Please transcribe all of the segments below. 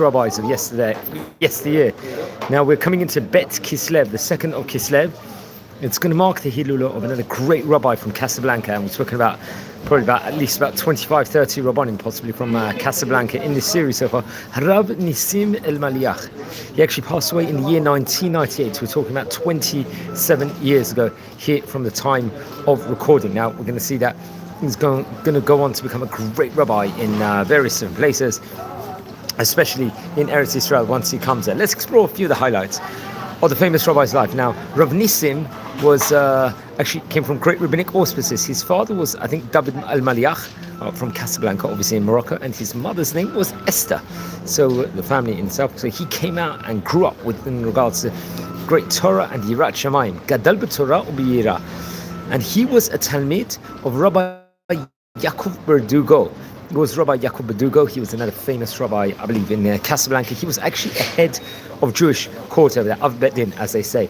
rabbis of yesteryear. Now we're coming into Bet Kislev, the 2nd of Kislev. It's going to mark the Hilula of another great rabbi from Casablanca, and we're talking about at least 25, 30 rabbanim possibly from Casablanca in this series so far. Rabbi Nissiim Elmaliach. He actually passed away in the year 1998. We're talking about 27 years ago here from the time of recording. Now we're going to see that he's going to go on to become a great rabbi in various different places, especially in Eretz Israel once he comes there. Let's explore a few of the highlights of the famous rabbi's life. Now, Rabbi Nissiim was actually came from great rabbinic auspices. His father was, I think, Rabbi Nissiim from Casablanca, obviously in Morocco, and his mother's name was Esther. So the family in itself. So he came out and grew up in regards to great Torah and Yirat Shamayim. Gadal b'Torah u'b'yira. And he was a Talmid of Rabbi Yaakov Berdugo. It was Rabbi Yaakov Berdugo. He was another famous rabbi, I believe, in Casablanca. He was actually a head of Jewish court over there, Av Bet Din, as they say.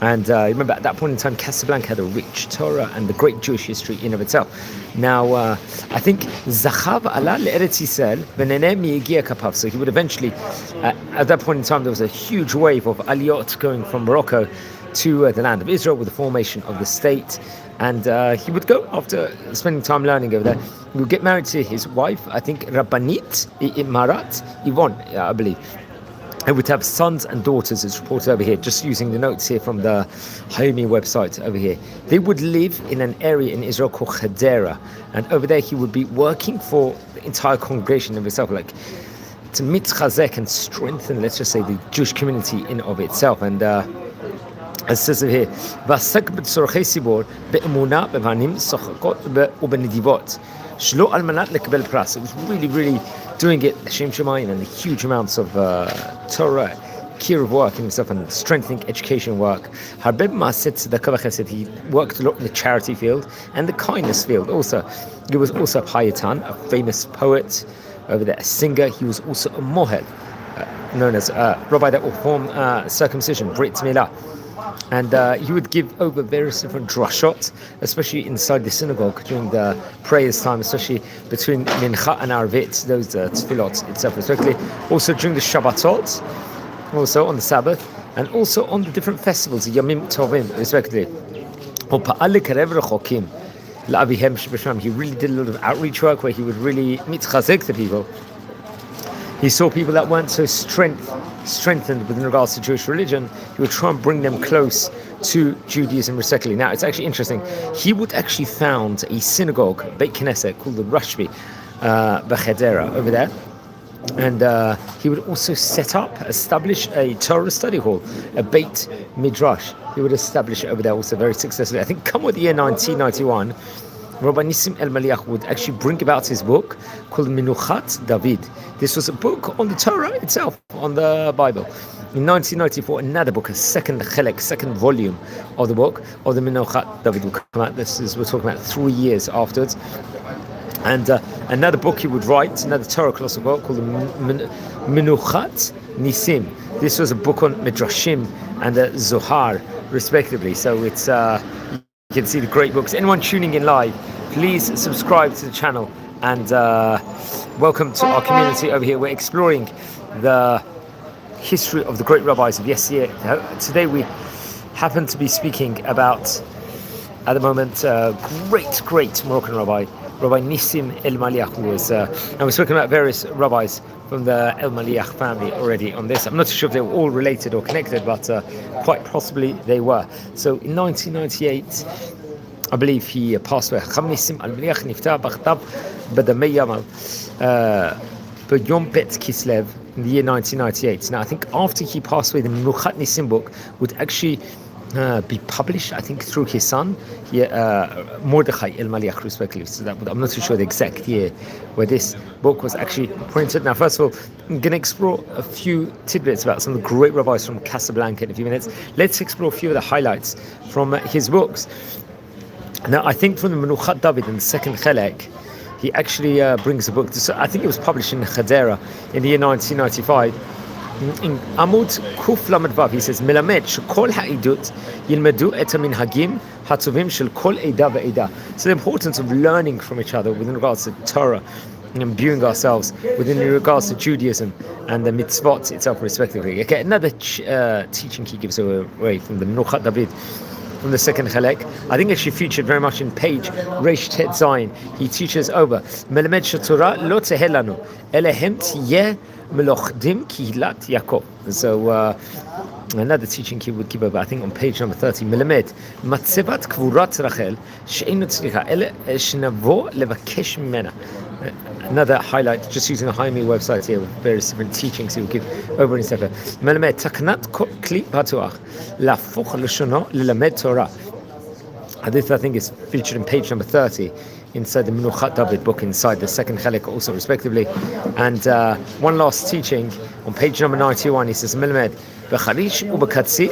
And remember, at that point in time, Casablanca had a rich Torah and the great Jewish history in of itself. Now, I think Zachav ala le'eretz Yisrael v'neneh mi'egia kapav. So he would eventually, at that point in time, there was a huge wave of aliyot going from Morocco to the land of Israel with the formation of the state. And he would go, after spending time learning over there, he would get married to his wife, I think Rabbanit Imarat Yvonne, I believe. He would have sons and daughters, as reported over here, just using the notes here from the Hayumi website over here. They would live in an area in Israel called Hadera, and over there he would be working for the entire congregation of itself, like to mitzchazek and strengthen, let's just say, the Jewish community in of itself. And as it says over here, ועסק בצורכי ציבור באמונה בבנים שוחקות ובנדיבות שלא על מנת לקבל פרס. It was really doing it Shem Shemayim and the huge amounts of Torah, kiruv work in himself and strengthening education work. הרבה במעשי צדקה וחסד. He worked a lot in the charity field and the kindness field also. He was also a Payatan, a famous poet over there, a singer. He was also a mohel, known as a rabbi that will perform circumcision, Brit Milah. And he would give over various different drashot, especially inside the synagogue during the prayers time, especially between Mincha and Arvit, those tefillot itself respectively. Also during the Shabbatot, also on the Sabbath, and also on the different festivals, Yamim Tovim respectively. He really did a lot of outreach work where he would really mitchazik the people. He saw people that weren't so strengthened with regards to Jewish religion. He would try and bring them close to Judaism respectively. Now, it's actually interesting. He would actually found a synagogue, Beit Knesset, called the Rashbi, Bechedera, over there. And he would also establish a Torah study hall, a Beit Midrash. He would establish it over there also very successfully. I think come with the year 1991, Rabbi Nissiim Elmaliach would actually bring about his book called Menuchat David. This was a book on the Torah itself, on the Bible. In 1994, another book, a second volume of the book of the Menuchat David will come out. We're talking about 3 years afterwards. And another book he would write, another Torah classic book called Menuchat Nisim. This was a book on Midrashim and the Zohar, respectively. So it's you can see the great books. Anyone tuning in live, please subscribe to the channel and welcome to our community over here. We're exploring the history of the great rabbis of yesteryear. Today we happen to be speaking about, at the moment, great Moroccon Rabbi, Rabbi Nissiim Elmaliach, who was, and we're talking about various rabbis from the Elmaliach family already on this. I'm not sure if they were all related or connected, but quite possibly they were. So in 1998, I believe he passed away. Rabbi Nissiim Elmaliach niftar b'chtav b'damei yamal b'yom bet Kislev in the year 1998. Now I think after he passed away, the Menuchat Nisim book would actually be published, I think, through his son, Mordechai Elmaliach, respectively. So that, I'm not too sure the exact year where this book was actually printed. Now, first of all, I'm going to explore a few tidbits about some of the great rabbis from Casablanca in a few minutes. Let's explore a few of the highlights from his books. Now, I think from the Menuchat David in the second Chelek, he actually brings a book. I think it was published in Hadera in the year 1995. In Amud Kuf Lamed Vav, he says, "Melamed shekol ha'idut yilmedu et haminhagim hatovim shel kol eida ve'eida." So the importance of learning from each other with regards to Torah imbuing ourselves within regards to Judaism and the mitzvot itself, respectively. Okay, another teaching he gives away from the Moroccon Rabbi, from the second Chalek, I think actually featured very much in page Reish Tet Zayin. He teaches over Melamed Shetorah lo tehelanu elehem tiyeh melochdim kihilat Yaakov. So another teaching he would give over, I think on page number 30, Melamed matzevat kvurat Rachel she'einu tzricha ele shenavo levakesh mimena. Another highlight, just using a Haimi website here with various different teachings he will give over in Sefer. Melamed taknat kli patuach lafoch l'shono lelamed Torah. This I think is featured in page number 30 inside the Moroccon Rabbi book, inside the second Chalek also respectively. And one last teaching on page number 91, he says, Melamed b'charish u'b'katzi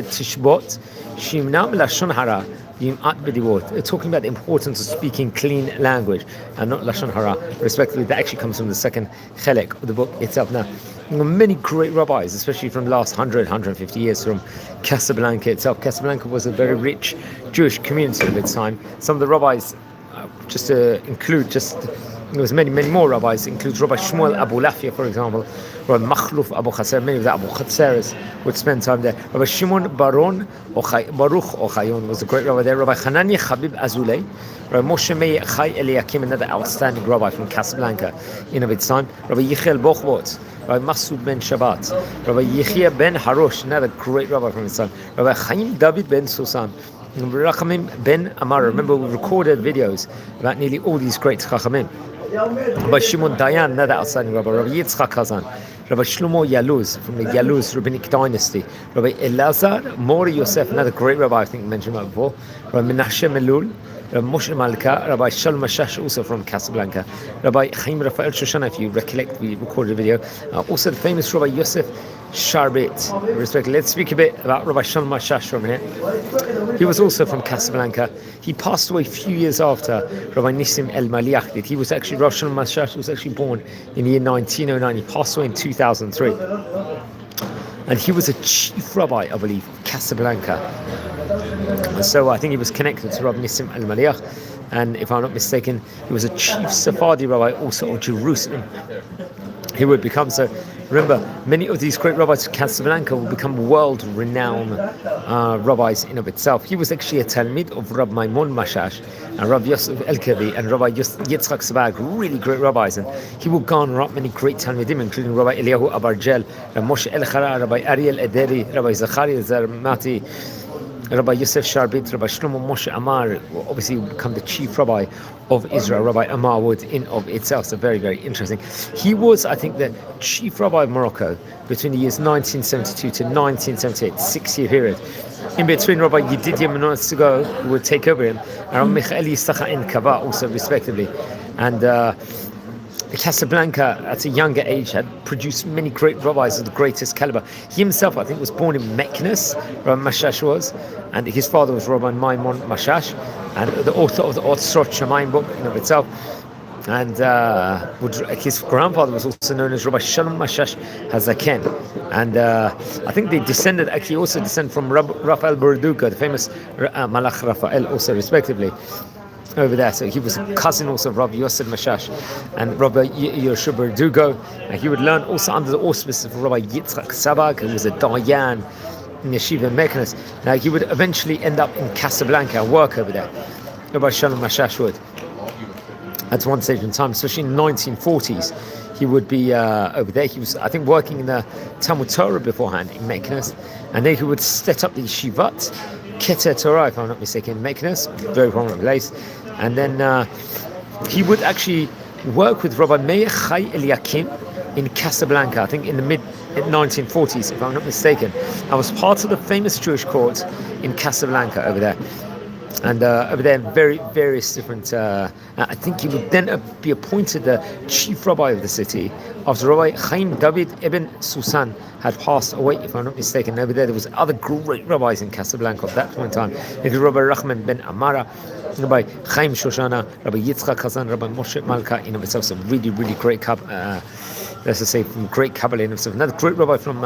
tishbot shimnam lashon hara. Talking about the importance of speaking clean language and not lashon hara, respectively. That actually comes from the second chelek of the book itself. Now, many great rabbis, especially from the last 150 years, from Casablanca itself. Casablanca was a very rich Jewish community at its time. Some of the rabbis, just to include, there was many more rabbis, includes Rabbi Shmuel Abu Lafia, for example, Rabbi Machluf Abu Chaser. Many of the Abu Chaseres would spend time there. Rabbi Shimon Baruch Ochayon was a great rabbi there. Rabbi Hanania Chabib Azulay, Rabbi Moshe Meir Chai Eliakim, another outstanding rabbi from Casablanca in of its time. Rabbi Yichel Bochbot, Rabbi Masud Ben Shabbat, Rabbi Yechia Ben Harosh, another great rabbi from its time. Rabbi Chaim David Ben Susan, Rachamim Ben Amar. Remember, we recorded videos about nearly all these great Chachamim. Rabbi Shimon Dayan, another outstanding rabbi. Rabbi Yitzchak Hazan, Rabbi Shlomo Yaluz from the Yaluz rabbinic dynasty. Rabbi Elazar Mori Yosef, another great rabbi I think mentioned about before. Rabbi Menashe Melul, Rabbi Moshe Malka, Rabbi Shalom Mashash, also from Casablanca. Rabbi Chaim Raphael Shoshana, if you recollect, we recorded a video. Also the famous Rabbi Yosef Sharbet. Respect. Let's speak a bit about Rabbi Shalom Mashash from here. He was also from Casablanca. He passed away a few years after Rabbi Nissiim Elmaliach did. He was actually, Rabbi Shalom Mashash was actually born in the year 1909. He passed away in 2003. And he was a chief rabbi, I believe, of Casablanca. And so I think he was connected to Rabbi Nissiim Elmaliach. And if I'm not mistaken, he was a chief Sephardi rabbi also of Jerusalem. He would become, so remember, many of these great rabbis of Casablanca will become world-renowned rabbis in of itself. He was actually a Talmid of Rabbi Maimon Mashash and Rabbi Yosef Elkevi and Rabbi Yitzchak Sabag, really great rabbis, and he will garner up many great Talmidim, including Rabbi Eliyahu Abargel, Rabbi Moshe Elchara, Rabbi Ariel Ederi, Rabbi Zachariah Zarmati, Rabbi Yosef Sharbit, Rabbi Shlomo Moshe Amar, obviously will become the chief rabbi of Israel. Rabbi Amar would in of itself, so very, very interesting. He was, I think, the chief rabbi of Morocco between the years 1972 to 1978, 6-year period. In between, Rabbi Yedidia Menorah Sugo would take over him, and Rabbi Michael Yisacha and Kava also respectively. And Casablanca, at a younger age, had produced many great rabbis of the greatest caliber. He himself, I think, was born in Meknes, Rabbi Mashash was, and his father was Rabbi Maimon Mashash, and the author of the Otzrot Shamayim book in of itself. And his grandfather was also known as Rabbi Shalom Mashash Hazaken. And I think they descended, actually also descend from Raphael Berduka, the famous Malach Raphael, also respectively, over there. So he was a cousin also of Rabbi Yosef Mashash and Rabbi Yoshua Berdugo. And he would learn also under the auspices of Rabbi Yitzchak Sabag, who was a Dayan in Yeshiva Meknes. Now he would eventually end up in Casablanca and work over there. Rabbi Shalom Mashash would. At one stage in time, especially in the 1940s, he would be over there. He was, I think, working in the Talmud Torah beforehand in Meknes, and then he would set up the Yeshivat Keter Torah, if I'm not mistaken, in Meknes, very prominent place. And then he would actually work with Rabbi Meir Chai Eliakim in Casablanca, I think in the mid-1940s, if I'm not mistaken. I was part of the famous Jewish court in Casablanca over there. And over there, various different. I think he would then be appointed the chief rabbi of the city after Rabbi Chaim David Ibn Susan had passed away, if I'm not mistaken. Over there was other great rabbis in Casablanca at that point in time, including Rabbi Rahman ben Amara, Rabbi Chaim Shoshana, Rabbi Yitzchak Hazan, Rabbi Moshe Malka. In of itself, some really great let's just say from great Kabbalah in himself. Another great rabbi from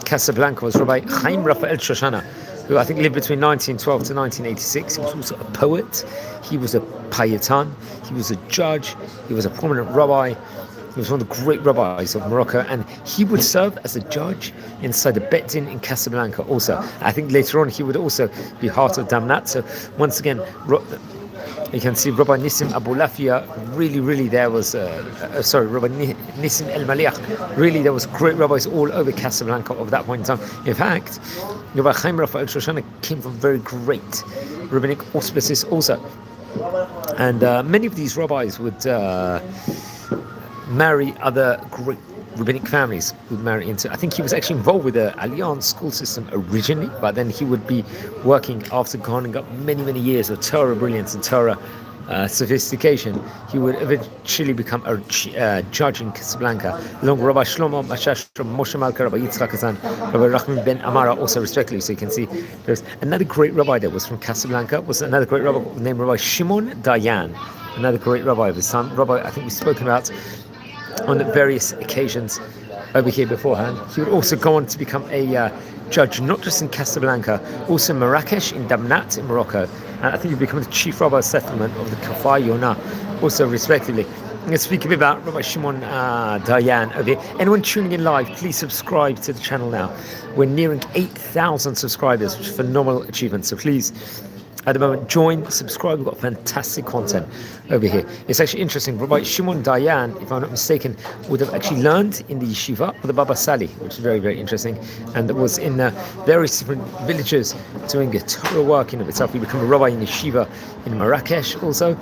Casablanca was Rabbi Chaim Raphael Shoshana, who I think lived between 1912 to 1986. He was also a poet. He was a payatan. He was a judge. He was a prominent rabbi. He was one of the great rabbis of Morocco, and he would serve as a judge inside the Bet Din in Casablanca also. I think later on he would also be heart of Damnat. So once again, you can see Rabbi Nissiim Elmaliach, really there was, Rabbi Nissiim Elmaliach, really there was great rabbis all over Casablanca of that point in time. In fact, Rabbi Chaim Raphael Shoshana came from very great rabbinic auspices also. And many of these rabbis would marry other great rabbinic families, would marry into. I think he was actually involved with the Alliance school system originally, but then he would be working after garnering up many years of Torah brilliance and Torah sophistication. He would eventually become a judge in Casablanca, along with Rabbi Shlomo Mashash, Moshe Malka, Rabbi Yitzchak Hazan, Rabbi Rachmin ben Amara, also respectively. So you can see there's another great rabbi that was from Casablanca, was another great rabbi named Rabbi Shimon Dayan, another great rabbi of his son. Rabbi, I think we've spoken about on various occasions over here beforehand. He would also go on to become a judge, not just in Casablanca, also in Marrakesh, in Damnat, in Morocco. And I think he became the chief rabbi settlement of the Kafar Yonah, also respectively. Let's speak a bit about Rabbi Shimon Dayan over here. Anyone tuning in live, please subscribe to the channel now. We're nearing 8,000 subscribers, which is a phenomenal achievement. So please, at the moment, join, subscribe. We've got fantastic content over here. It's actually interesting. Rabbi Shimon Dayan, if I'm not mistaken, would have actually learned in the yeshiva of the Baba Sali, which is very interesting, and was in various different villages doing a Torah work in of itself. He became a rabbi in yeshiva in Marrakesh also.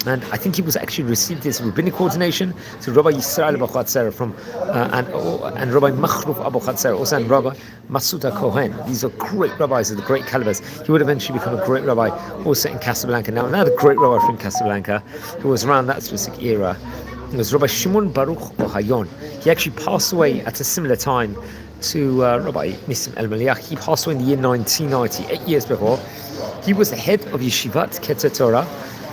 And I think he was actually received his rabbinic ordination to Rabbi Yisrael Abu Chatzera from and Rabbi Machruf Abu Chatzera, also and Rabbi Masuda Kohen. These are great rabbis of the great calibers. He would eventually become a great rabbi also in Casablanca. Now another great rabbi from Casablanca who was around that specific era was Rabbi Shimon Baruch Ohayon. He actually passed away at a similar time to Rabbi Nissiim Elmaliach. He passed away in the year 1990, 8 years before. He was the head of Yeshivat Keter Torah,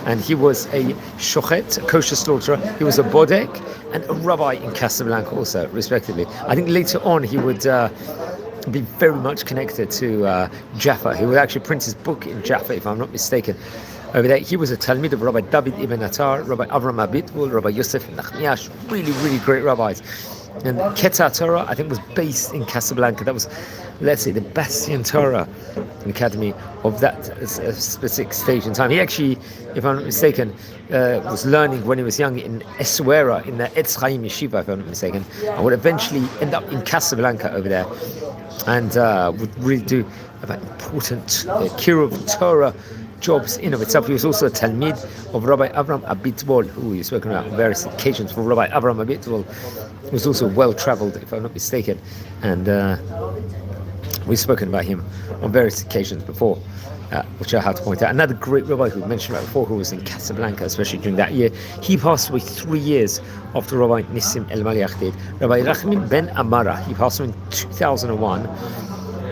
and he was a shochet, a kosher slaughterer. He was a bodek and a rabbi in Casablanca also, respectively. I think later on he would be very much connected to Jaffa. He would actually print his book in Jaffa, if I'm not mistaken. Over there, he was a Talmid of Rabbi David ibn Attar, Rabbi Avram Abitbul, Rabbi Yosef Nachmiyash, really great rabbis. And Keter Torah, I think, was based in Casablanca. That was, let's say, the Bastion Torah Academy of that specific stage in time. He actually, if I'm not mistaken, was learning when he was young in Essaouira, in the Etz Chaim Yeshiva, if I'm not mistaken, and would eventually end up in Casablanca over there, and would really do about important Kiruv Torah jobs in of itself. He was also a Talmid of Rabbi Avram Abitbol, who we've spoken about on various occasions. For Rabbi Avram Abitbol was also well-travelled, if I'm not mistaken, and we've spoken about him on various occasions before, which I have to point out. Another great rabbi who we mentioned about before, who was in Casablanca, especially during that year. He passed away 3 years after Rabbi Nissiim Elmaliach did. Rabbi Rachmin ben Amara, he passed away in 2001.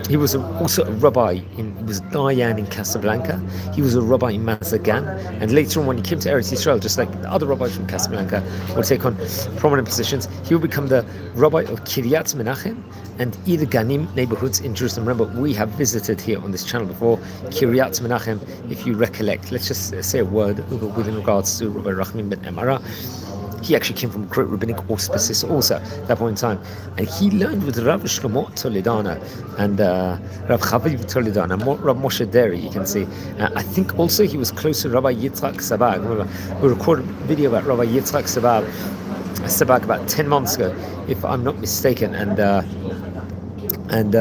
He was also a rabbi he was Dayan in Casablanca. He was a rabbi in Mazagan, and later on when he came to Eretz Yisrael, just like the other rabbis from Casablanca would take on prominent positions, he would become the rabbi of Kiryat Menachem and Ir Ganim neighborhoods in Jerusalem. Remember, we have visited here on this channel before Kiryat Menachem, if you recollect. Let's just say a word within regards to Rabbi Rachmin ben Amara. He actually came from great rabbinic auspices also at that point in time. And he learned with Rav Shlomo Toledana and Rav Chaviv Toledana, Rav Moshe Deri, you can see. I think also he was close to Rabbi Yitzchak Sabag. We recorded a video about Rabbi Yitzchak Sabag about 10 months ago, if I'm not mistaken. And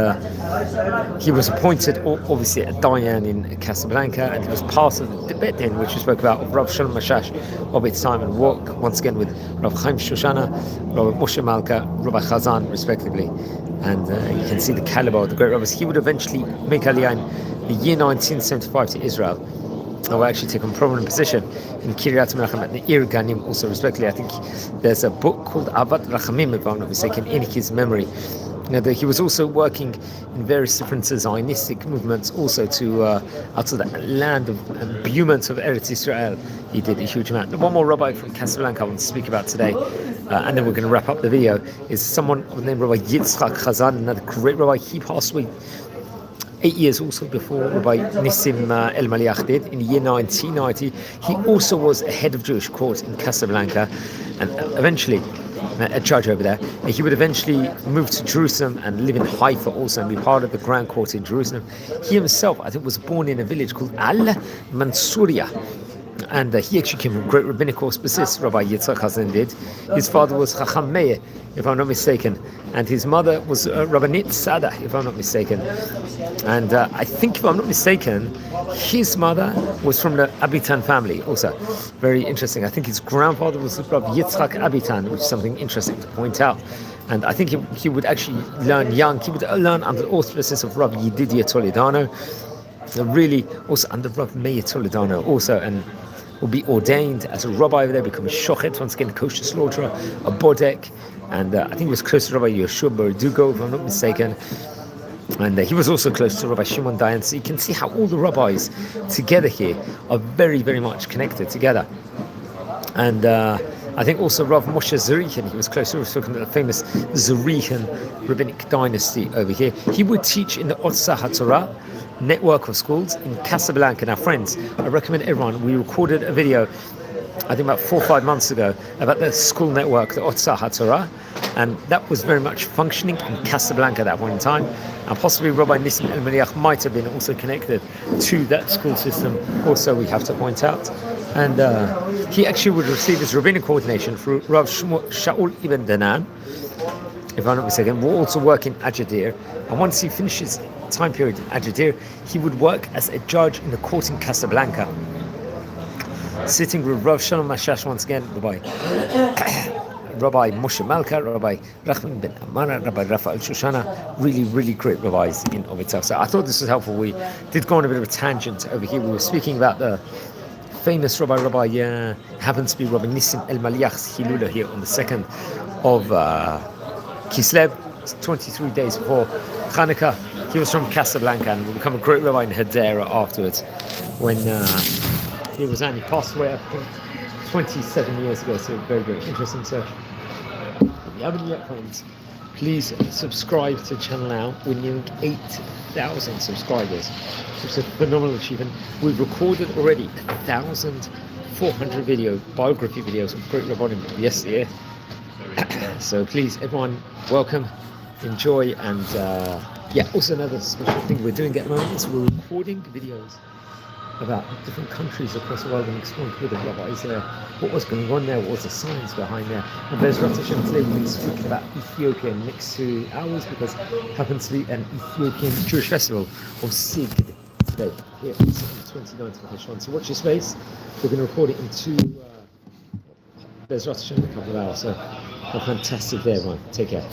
he was appointed, obviously, a Dayan in Casablanca, and he was part of the Bet Din, which we spoke about, of Rav Shalom Mashash of its time, and work once again with Rav Chaim Shoshana, Rabbi Moshe Malka, Rabbi Chazan, respectively. And you can see the caliber of the great rabbis. He would eventually make Aliyah in the year 1975 to Israel, and will actually take a prominent position in Kiryat Menachem and the Ir Ganim also, respectively. I think there's a book called Avat Rachamim, if I'm not mistaken, in his memory. He was also working in various different Zionistic movements, also to out of the land of Bumant of Eretz Yisrael. He did a huge amount. One more rabbi from Casablanca I want to speak about today, and then we're going to wrap up the video, is someone named Rabbi Yitzchak Chazan, another great rabbi. He passed away 8 years also before Rabbi Nissiim Elmaliach did. In the year 1990, he also was a head of Jewish court in Casablanca, and eventually a judge over there. And he would eventually move to Jerusalem and live in Haifa also and be part of the Grand Court in Jerusalem. He himself, I think, was born in a village called Al-Mansuria. And he actually came from great rabbinic auspices, Rabbi Yitzchak Hazan did. His father was Chacham Meir, if I'm not mistaken, and his mother was Rabbanit Sada, if I'm not mistaken. And I think, if I'm not mistaken, his mother was from the Abitan family, also. Very interesting. I think his grandfather was Rabbi Yitzchak Abitan, which is something interesting to point out. And I think he would actually learn young. He would learn under the auspices of Rabbi Yedidia Toledano, really also under Rabbi Meir Toledano also, and will be ordained as a rabbi over there, become a shochet, once again, a kosher slaughterer, a bodek, and I think he was close to Rabbi Yeshua Bardugo, if I'm not mistaken, and he was also close to Rabbi Shimon Dayan. So you can see how all the rabbis together here are very, very much connected together. And I think also Rav Moshe Zurichin, he was close to, we were talking about the famous Zurichin rabbinic dynasty over here. He would teach in the Otzah HaTorah network of schools in Casablanca. Now, friends, I recommend everyone, we recorded a video, I think about 4 or 5 months ago, about the school network, the Otzah HaTorah, and that was very much functioning in Casablanca at that point in time, and possibly Rabbi Nissiim Elmaliach might have been also connected to that school system, also, we have to point out. And he actually would receive his rabbinic coordination through Rav Shaul Ibn Danan, if I'm not mistaken, will also work in Agadir, and once he finishes time period in Agadir, he would work as a judge in the court in Casablanca, sitting with Rav Shalom Mashash, once again, Rabbi Moshe Malka, Rabbi Rachman ben Amara, Rabbi Rafael Shoshana, really, really great rabbis in of itself. So I thought this was helpful. We did go on a bit of a tangent over here. We were speaking about the famous Rabbi happens to be Rabbi Nissiim Elmaliach's Hilula here on the 2nd of Kislev, 23 days before Hanukkah. He was from Casablanca and will become a great rabbi in Hadera afterwards, when he was only passed away, I think, 27 years ago. So very, very interesting. So if you haven't yet, friends, please subscribe to the channel now. We're nearing 8,000 subscribers, which is a phenomenal achievement. We've recorded already 1,400 biography videos of great rabbanim yesterday. So please, everyone, welcome, enjoy, and also another special thing we're doing at the moment is we're recording videos about different countries across the world and exploring with the rabbis there, what was going on there, what was the science behind there. And there's Rav Hashem today we'll be speaking about Ethiopia in the next 2 hours, because it happens to be an Ethiopian Jewish festival of Sig today, here on the 29th of Heshvan. So watch your space. We're going to record it in there's Rav Hashem in a couple of hours. So have a fantastic day, everyone. Take care.